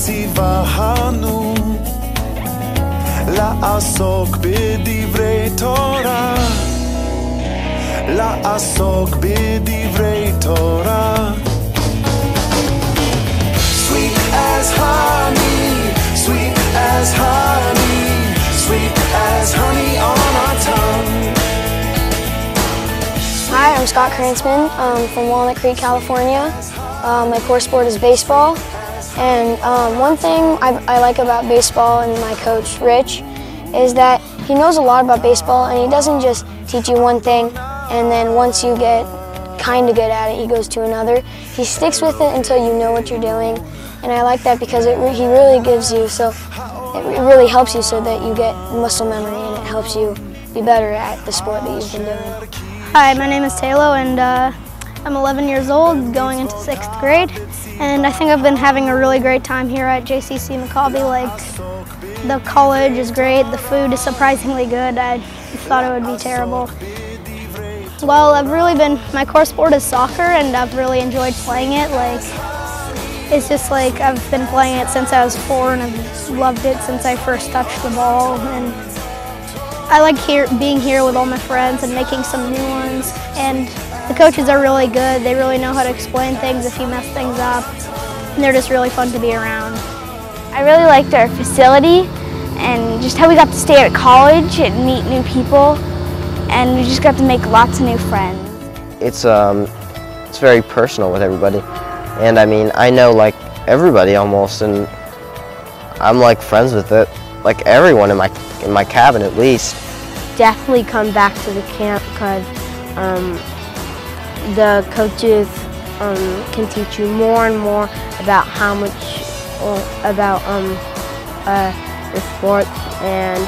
ציוונו לעסוק בדברי תורה, לעסוק בדברי תורה. Sweet as honey, sweet as honey, sweet as honey on our tongue. Hi, I'm Scott Krantzman from Walnut Creek, California. My core sport is baseball. And one thing I like about baseball and my coach, Rich, is that he knows a lot about baseball and he doesn't just teach you one thing and then once you get kind of good at it, he goes to another. He sticks with it until you know what you're doing. And I like that because he really gives you, it really helps you so that you get muscle memory and it helps you be better at the sport that you've been doing. Hi, my name is Taylo and I'm 11 years old, going into 6th grade, and I think I've been having a really great time here at JCC McCalby. Like, the college is great, the food is surprisingly good. I thought it would be terrible. Well, my core sport is soccer, and I've really enjoyed playing it. Like, it's just like I've been playing it since I was 4, and I've loved it since I first touched the ball. And I like being here with all my friends and making some new ones. And the coaches are really good. They really know how to explain things if you mess things up. And they're just really fun to be around. I really liked our facility and just how we got to stay at college and meet new people. And we just got to make lots of new friends. It's very personal with everybody. And I mean, I know like everybody almost, and I'm like friends with it. Like everyone in my cabin at least. Definitely come back to the camp because the coaches can teach you more and more about about the sports, and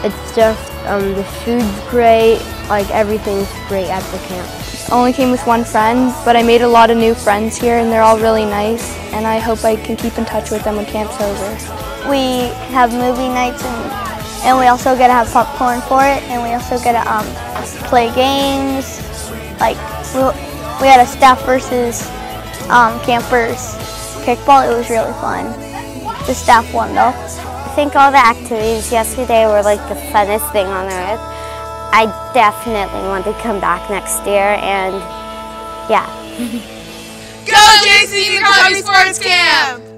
it's just the food's great, like everything's great at the camp. Only came with one friend, but I made a lot of new friends here and they're all really nice, and I hope I can keep in touch with them when camp's over. We have movie nights and we also get to have popcorn for it, and we also get to play games. Like we had a staff versus campers kickball. It was really fun. The staff won though. I think all the activities yesterday were like the funnest thing on earth. I definitely want to come back next year, and yeah. Go JCC McCalby Sports Camp!